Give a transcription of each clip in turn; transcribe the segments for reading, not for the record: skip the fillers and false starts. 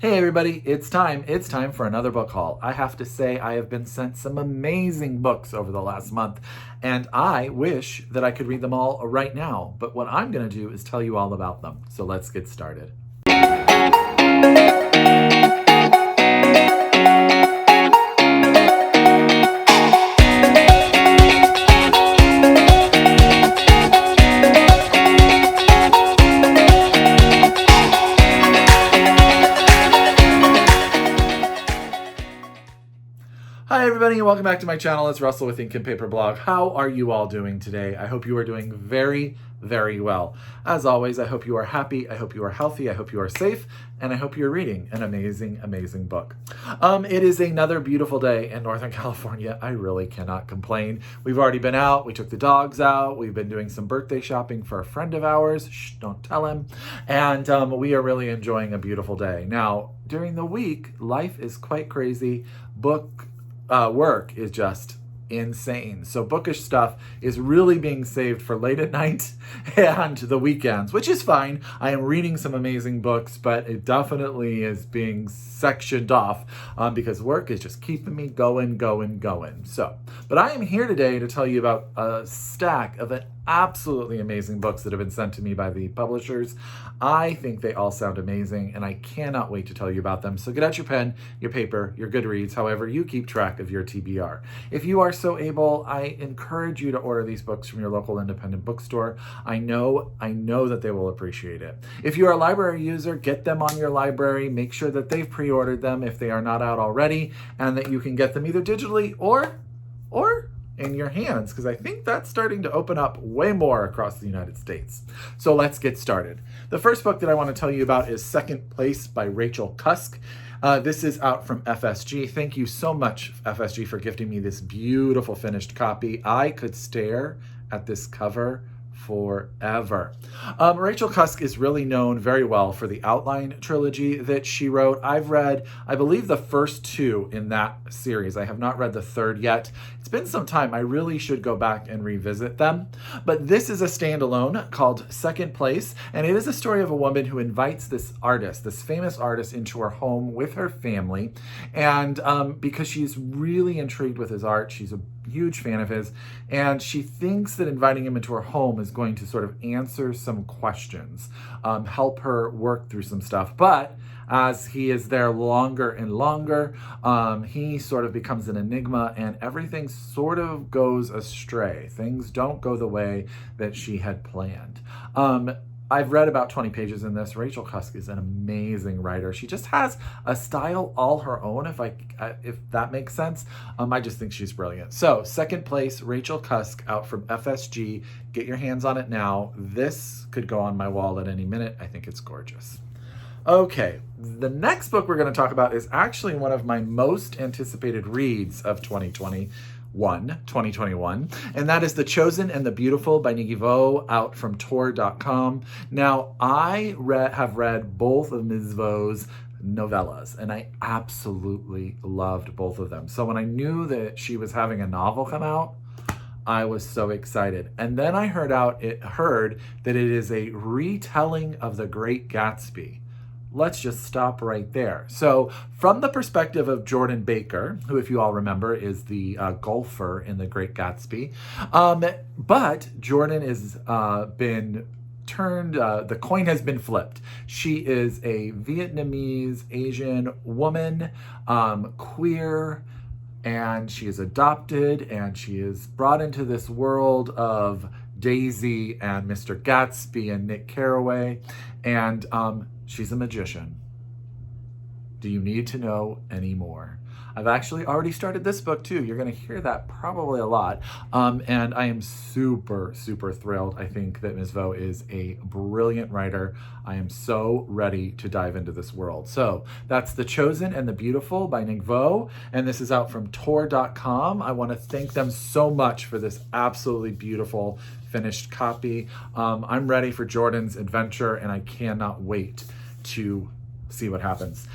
Hey everybody, it's time. It's time for another book haul. I have to say I have been sent some amazing books over the last month, and I wish that I could read them all right now, but what I'm going to do is tell you all about them. So let's get started. Hi everybody and welcome back to my channel. It's Russell with Ink and Paper Blog. How are you all doing today? I hope you are doing very, very well. As always, I hope you are happy, I hope you are healthy, I hope you are safe, and I hope you're reading an amazing, amazing book. It is another beautiful day in Northern California. I really cannot complain. We've already been out, we took the dogs out, we've been doing some birthday shopping for a friend of ours, shh, don't tell him, and we are really enjoying a beautiful day. Now, during the week, life is quite crazy. Work is just insane. So bookish stuff is really being saved for late at night and the weekends, which is fine. I am reading some amazing books, but it definitely is being sectioned off because work is just keeping me going. So, but I am here today to tell you about a stack of absolutely amazing books that have been sent to me by the publishers. I think they all sound amazing and I cannot wait to tell you about them. So get out your pen, your paper, your Goodreads, however you keep track of your TBR. If you are so able, I encourage you to order these books from your local independent bookstore. I know that they will appreciate it. If you're a library user, get them on your library. Make sure that they've pre-ordered them if they are not out already, and that you can get them either digitally or in your hands, because I think that's starting to open up way more across the United States. So let's get started. The first book that I want to tell you about is Second Place by Rachel Cusk. This is out from FSG. Thank you so much, FSG, for gifting me this beautiful finished copy. I could stare at this cover forever. Rachel Cusk is really known very well for the Outline trilogy that she wrote. I've read, I believe, the first two in that series. I have not read the third yet. It's been some time. I really should go back and revisit them. But this is a standalone called Second Place, and it is a story of a woman who invites this artist, this famous artist, into her home with her family. And because she's really intrigued with his art, she's a huge fan of his, and she thinks that inviting him into her home is going to sort of answer some questions, help her work through some stuff. But as he is there longer and longer, he sort of becomes an enigma and everything sort of goes astray. Things don't go the way that she had planned. I've read about 20 pages in this. Rachel Cusk is an amazing writer. She just has a style all her own, if that makes sense. I just think she's brilliant. So, Second Place, Rachel Cusk, out from FSG. Get your hands on it now. This could go on my wall at any minute. I think it's gorgeous. Okay, the next book we're going to talk about is actually one of my most anticipated reads of 2021, and that is The Chosen and the Beautiful by Nghi out from Tor.com. Now, I have read both of Ms. Vo's novellas, and I absolutely loved both of them. So when I knew that she was having a novel come out, I was so excited. And then I heard that it is a retelling of The Great Gatsby. Let's just stop right there. So from the perspective of Jordan Baker, who, if you all remember, is the golfer in The Great Gatsby, but Jordan has been turned, the coin has been flipped. She is a Vietnamese Asian woman, queer, and she is adopted, and she is brought into this world of Daisy and Mr. Gatsby and Nick Carraway, and she's a magician. Do you need to know any more? I've actually already started this book too. You're going to hear that probably a lot. And I am super, super thrilled. I think that Ms. Vo is a brilliant writer. I am so ready to dive into this world. So that's The Chosen and the Beautiful by Nghi Vo. And this is out from Tor.com. I want to thank them so much for this absolutely beautiful finished copy. I'm ready for Jordan's adventure and I cannot wait to see what happens.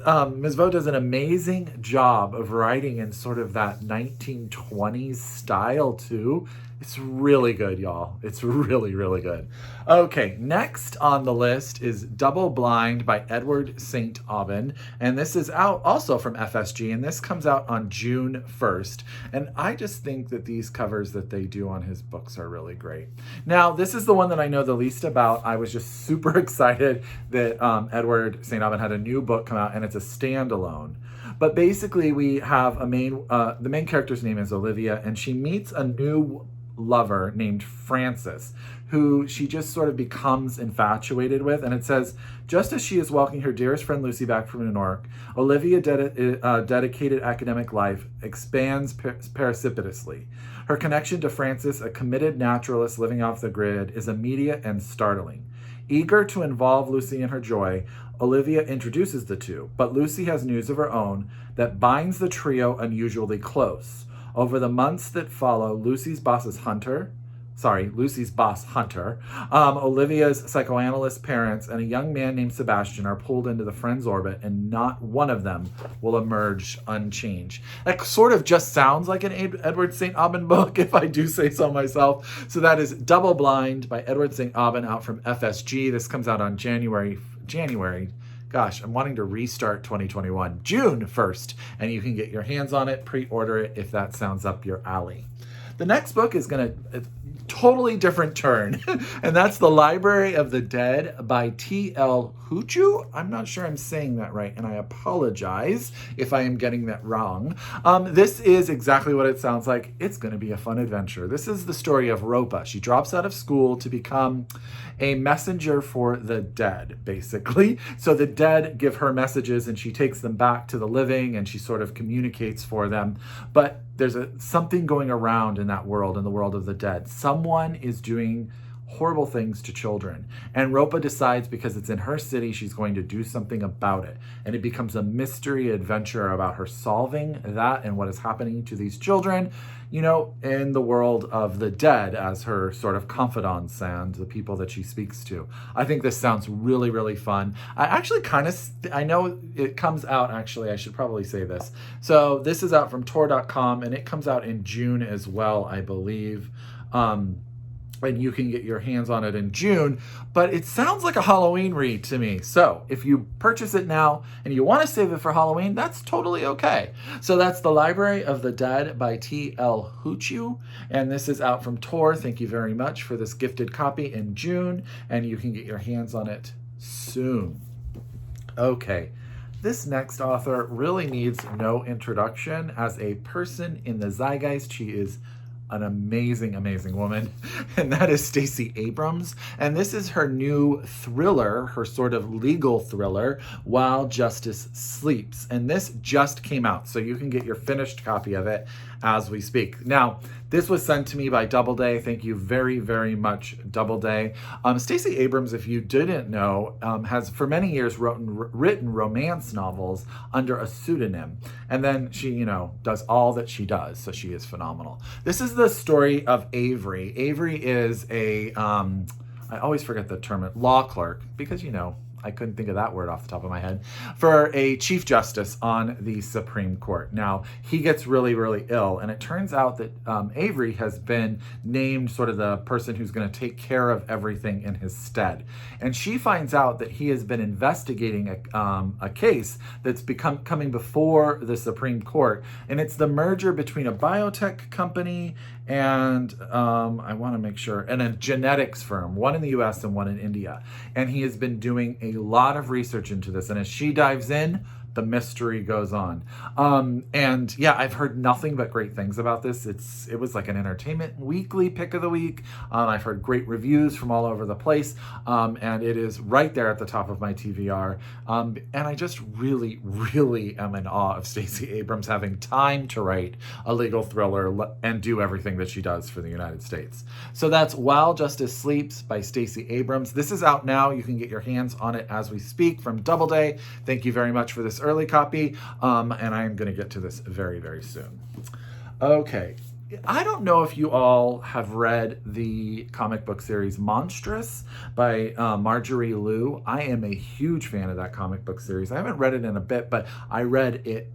Ms. Vo does an amazing job of writing in sort of that 1920s style too. It's really good, y'all. It's really, really good. Okay, next on the list is Double Blind by Edward St. Aubyn. And this is out also from FSG, and this comes out on June 1st. And I just think that these covers that they do on his books are really great. Now, this is the one that I know the least about. I was just super excited that Edward St. Aubyn had a new book come out, and it's a standalone. But basically, we have the main character's name is Olivia, and she meets a new lover named Francis, who she just sort of becomes infatuated with. And it says, just as she is welcoming her dearest friend Lucy back from New York, Olivia dedicated academic life expands precipitously. Her connection to Francis, a committed naturalist living off the grid, is immediate and startling. Eager to involve Lucy in her joy, Olivia introduces the two, but Lucy has news of her own that binds the trio unusually close. Over the months that follow, Lucy's boss Hunter, Olivia's psychoanalyst parents, and a young man named Sebastian are pulled into the friend's orbit, and not one of them will emerge unchanged. That sort of just sounds like an Edward St. Aubyn book, if I do say so myself. So that is Double Blind by Edward St. Aubyn, out from FSG. This comes out on January. Gosh, I'm wanting to restart 2021, June 1st, and you can get your hands on it, pre-order it if that sounds up your alley. The next book is going to totally different turn, and that's The Library of the Dead by T.L. Huchu. I'm not sure I'm saying that right, and I apologize if I am getting that wrong. This is exactly what it sounds like. It's going to be a fun adventure. This is the story of Europa. She drops out of school to become a messenger for the dead, basically. So the dead give her messages, and she takes them back to the living, and she sort of communicates for them. But there's something going around in that world, in the world of the dead. Someone is doing horrible things to children. And Europa decides, because it's in her city, she's going to do something about it. And it becomes a mystery adventure about her solving that and what is happening to these children, you know, in the world of the dead as her sort of confidants and the people that she speaks to. I think this sounds really, really fun. I actually I know it comes out, actually, I should probably say this. So this is out from Tor.com, and it comes out in June as well, I believe. And you can get your hands on it in June, but it sounds like a Halloween read to me. So if you purchase it now and you want to save it for Halloween, that's totally okay. So that's The Library of the Dead by T.L. Huchu, and this is out from Tor. Thank you very much for this gifted copy in June, and you can get your hands on it soon. Okay. This next author really needs no introduction. As a person in the zeitgeist, she is an amazing, amazing woman, and that is Stacey Abrams. And this is her new thriller, her sort of legal thriller, While Justice Sleeps. And this just came out, so you can get your finished copy of it as we speak. Now, this was sent to me by DoubleDay. Thank you very, very much, DoubleDay. Stacey Abrams, if you didn't know, has for many years written romance novels under a pseudonym. And then she, you know, does all that she does. So she is phenomenal. This is the story of Avery. Avery is a, I always forget the term, law clerk, because, you know, I couldn't think of that word off the top of my head, for a Chief Justice on the Supreme Court. Now, he gets really, really ill, and it turns out that Avery has been named sort of the person who's going to take care of everything in his stead. And she finds out that he has been investigating a case that's coming before the Supreme Court, and it's the merger between a biotech company and I want to make sure, and a genetics firm, one in the US and one in India. And he has been doing a lot of research into this. And as she dives in, the mystery goes on. And yeah, I've heard nothing but great things about this. It was like an Entertainment Weekly pick of the week. I've heard great reviews from all over the place. And it is right there at the top of my TVR. And I just really, really am in awe of Stacey Abrams having time to write a legal thriller and do everything that she does for the United States. So that's While Justice Sleeps by Stacey Abrams. This is out now. You can get your hands on it as we speak from DoubleDay. Thank you very much for this early copy, and I am going to get to this very, very soon. Okay, I don't know if you all have read the comic book series Monstrous by Marjorie Liu. I am a huge fan of that comic book series. I haven't read it in a bit, but I read it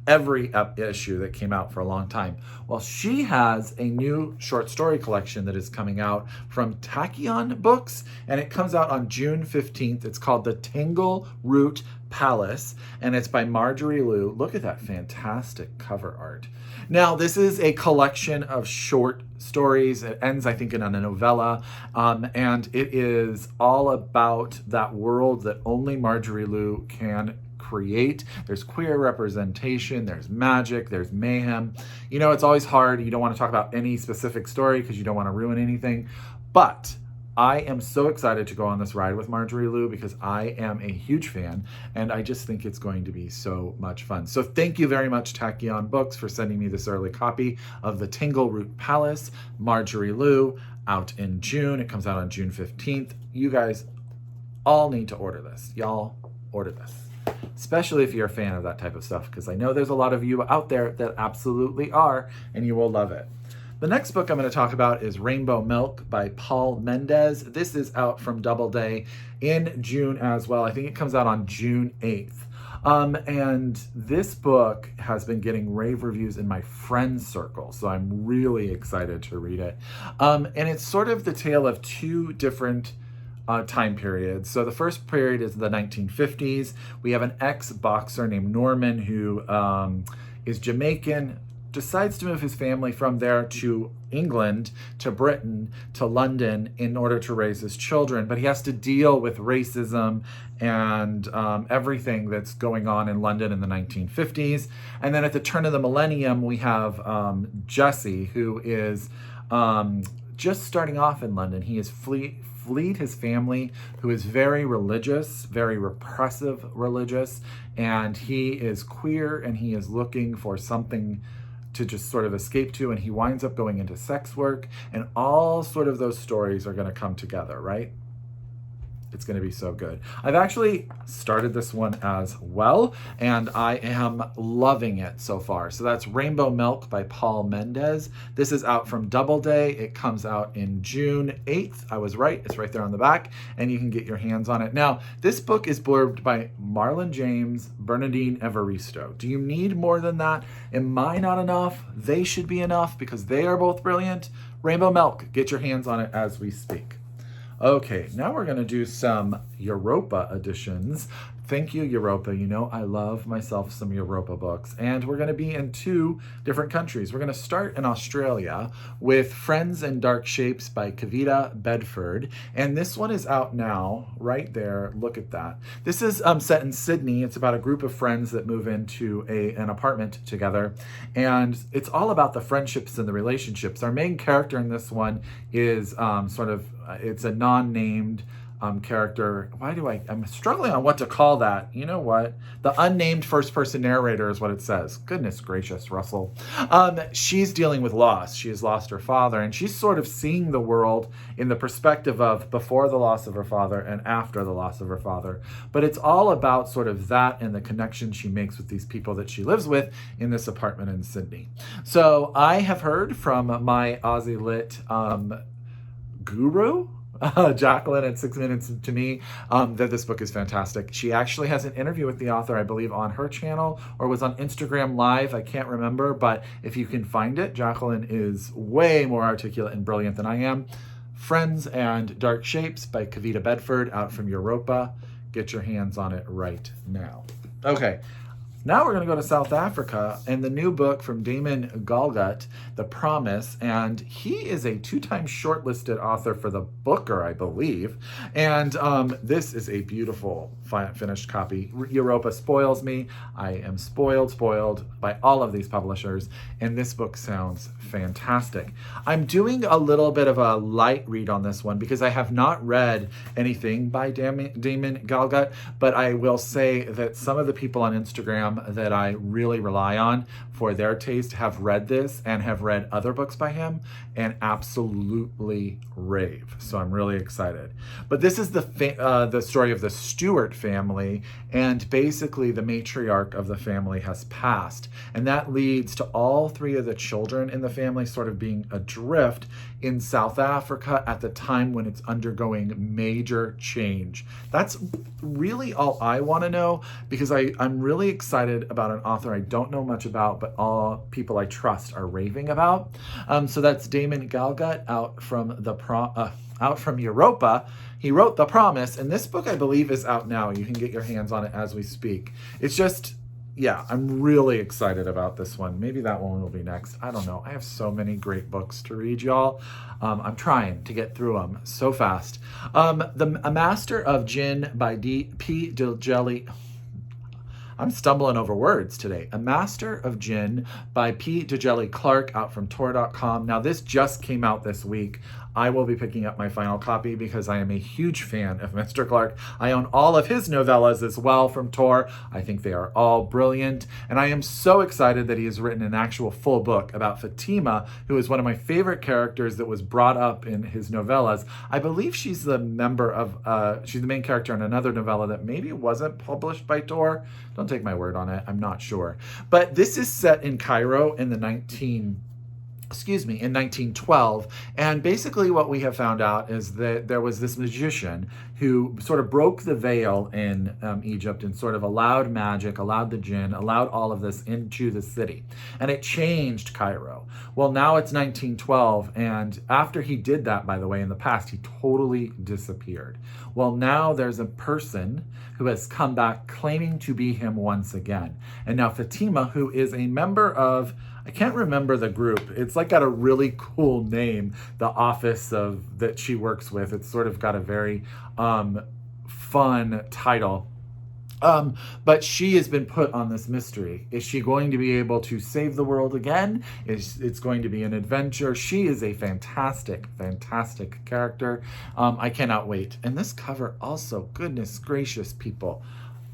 every issue that came out for a long time. Well, she has a new short story collection that is coming out from Tachyon Books, and it comes out on June 15th. It's called The Tangledroot Palace, and it's by Marjorie. Look at that fantastic cover art. Now, this is a collection of short stories. It ends, I think, in a novella, and it is all about that world that only Marjorie can create. There's queer representation, there's magic, there's mayhem. You know, it's always hard. You don't want to talk about any specific story because you don't want to ruin anything. But I am so excited to go on this ride with Marjorie because I am a huge fan, and I just think it's going to be so much fun. So thank you very much, Tachyon Books, for sending me this early copy of The Tangledroot Palace, Marjorie, out in June. It comes out on June 15th. You guys all need to order this. Y'all order this, especially if you're a fan of that type of stuff, because I know there's a lot of you out there that absolutely are, and you will love it. The next book I'm going to talk about is Rainbow Milk by Paul Mendez. This is out from DoubleDay in June as well. I think it comes out on June 8th. And this book has been getting rave reviews in my friends circle, so I'm really excited to read it. And it's sort of the tale of two different time periods. So the first period is the 1950s. We have an ex-boxer named Norman who is Jamaican, decides to move his family from there to England, to Britain, to London in order to raise his children. But he has to deal with racism and everything that's going on in London in the 1950s. And then at the turn of the millennium, we have Jesse, who is just starting off in London. He has fleed his family, who is very religious, very repressive religious, and he is queer, and he is looking for something to just sort of escape to, and he winds up going into sex work, and all sort of those stories are going to come together, right? It's going to be so good. I've actually started this one as well, and I am loving it so far. So that's Rainbow Milk by Paul Mendez. This is out from DoubleDay. It comes out in June 8th. I was right. It's right there on the back, and you can get your hands on it. Now, this book is blurbed by Marlon James, Bernardine Evaristo. Do you need more than that? Am I not enough? They should be enough because they are both brilliant. Rainbow Milk. Get your hands on it as we speak. Okay, now we're going to do some Europa editions. Thank you, Europa. You know, I love myself some Europa books. And we're going to be in two different countries. We're going to start in Australia with Friends in Dark Shapes by Kavita, Bedford. And this one is out now, right there. Look at that. This is set in Sydney. It's about a group of friends that move into an apartment together. And it's all about the friendships and the relationships. Our main character in this one is it's a non-named character. I'm struggling on what to call that. You know what? The unnamed first person narrator is what it says. Goodness gracious, Russell. She's dealing with loss. She has lost her father, and she's sort of seeing the world in the perspective of before the loss of her father and after the loss of her father. But it's all about sort of that and the connection she makes with these people that she lives with in this apartment in Sydney. So I have heard from my Aussie Lit guru, Jacqueline at 6 Minutes to Me, that this book is fantastic. She actually has an interview with the author, I believe, on her channel or was on Instagram Live. I can't remember, but if you can find it, Jacqueline is way more articulate and brilliant than I am. Friends and Dark Shapes by Kavita Bedford, out from Europa. Get your hands on it right now. Okay. Now we're going to go to South Africa and the new book from Damon Galgut, The Promise, and he is a 2-time shortlisted author for the Booker, I believe, and this is a beautiful finished copy. Europa spoils me. I am spoiled by all of these publishers, and this book sounds fantastic. I'm doing a little bit of a light read on this one because I have not read anything by Damon Galgut, but I will say that some of the people on Instagram that I really rely on for their taste have read this and have read other books by him, and absolutely rave. So I'm really excited. But this is the story of the Stewart family, and basically the matriarch of the family has passed. And that leads to all three of the children in the family sort of being adrift in South Africa at the time when it's undergoing major change. That's really all I want to know, because I'm really excited about an author I don't know much about, but all people I trust are raving about. So that's Damon Galgut out from Europa. He wrote The Promise, and this book I believe is out now. You can get your hands on it as we speak. It's just, yeah, I'm really excited about this one. Maybe that one will be next. I don't know. I have so many great books to read, y'all. I'm trying to get through them so fast. A Master of Djinn by P. Djeli. I'm stumbling over words today. A Master of Djinn by P. Djeli Clark out from Tor.com. Now, this just came out this week. I will be picking up my final copy because I am a huge fan of Mr. Clark. I own all of his novellas as well from Tor. I think they are all brilliant. And I am so excited that he has written an actual full book about Fatima, who is one of my favorite characters that was brought up in his novellas. I believe she's the she's the main character in another novella that maybe wasn't published by Tor. Don't take my word on it. I'm not sure. But this is set in Cairo in in 1912. And basically what we have found out is that there was this magician who sort of broke the veil in Egypt and sort of allowed magic, allowed the Djinn, allowed all of this into the city. And it changed Cairo. Well, now it's 1912. And after he did that, by the way, in the past, he totally disappeared. Well, now there's a person who has come back claiming to be him once again. And now Fatima, who is a member of, I can't remember the group. It's like got a really cool name, the office that she works with. It's sort of got a very fun title. But she has been put on this mystery. Is she going to be able to save the world again? It's going to be an adventure. She is a fantastic, fantastic character. I cannot wait. And this cover also, goodness gracious, people.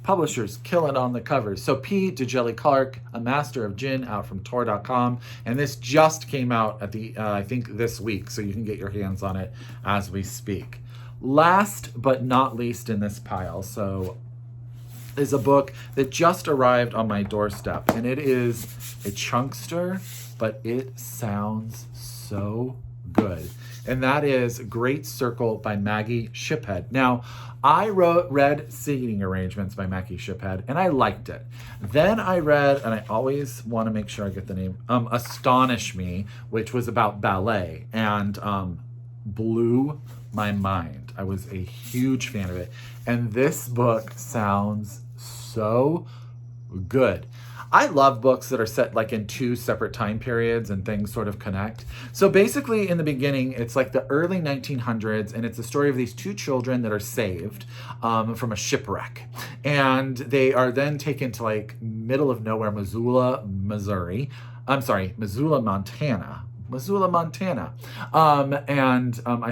Publishers kill it on the covers. So P. Djeli Clark, A Master of Djinn out from Tor.com. And this just came out at I think this week. So you can get your hands on it as we speak. Last but not least in this pile, is a book that just arrived on my doorstep. And it is a chunkster, but it sounds so good. And that is Great Circle by Maggie Shiphead. Now, I read Seating Arrangements by Maggie Shiphead, and I liked it. Then I read, and I always want to make sure I get the name, Astonish Me, which was about ballet, and blew my mind. I was a huge fan of it. And this book sounds so good. I love books that are set like in two separate time periods and things sort of connect. So basically in the beginning, it's like the early 1900s, and it's the story of these two children that are saved from a shipwreck. And they are then taken to like middle of nowhere, Missoula, Montana. I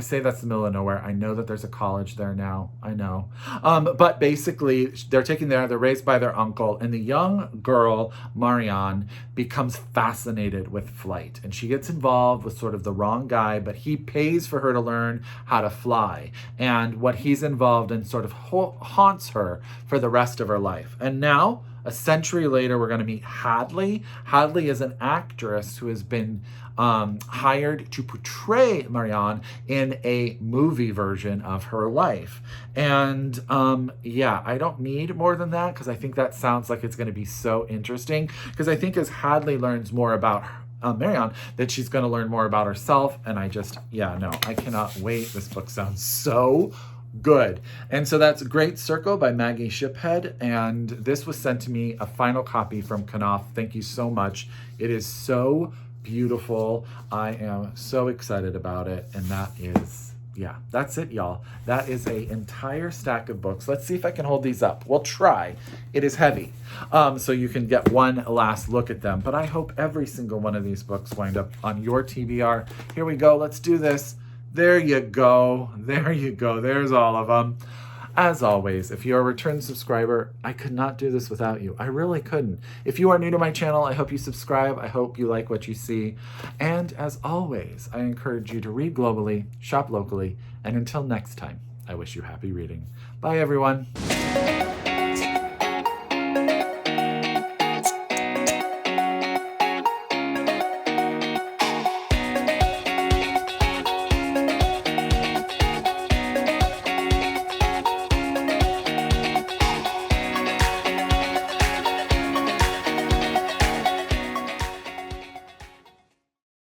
say that's the middle of nowhere. I know that there's a college there now. I know. But basically, they're taken there. They're raised by their uncle. And the young girl, Marianne, becomes fascinated with flight. And she gets involved with sort of the wrong guy, but he pays for her to learn how to fly. And what he's involved in sort of haunts her for the rest of her life. And now, a century later, we're going to meet Hadley. Hadley is an actress who has been hired to portray Marianne in a movie version of her life. And yeah, I don't need more than that because I think that sounds like it's going to be so interesting. Because I think as Hadley learns more about Marianne, that she's going to learn more about herself. And I cannot wait. This book sounds so good. And so that's Great Circle by Maggie Shiphead. And this was sent to me, a final copy from Knopf. Thank you so much. It is so beautiful. I am so excited about it. And that's it, y'all. That is an entire stack of books. Let's see if I can hold these up. We'll try. It is heavy. So you can get one last look at them. But I hope every single one of these books wind up on your TBR. Here we go. Let's do this. There you go. There you go. There's all of them. As always, if you're a return subscriber, I could not do this without you. I really couldn't. If you are new to my channel, I hope you subscribe. I hope you like what you see. And as always, I encourage you to read globally, shop locally, and until next time, I wish you happy reading. Bye, everyone.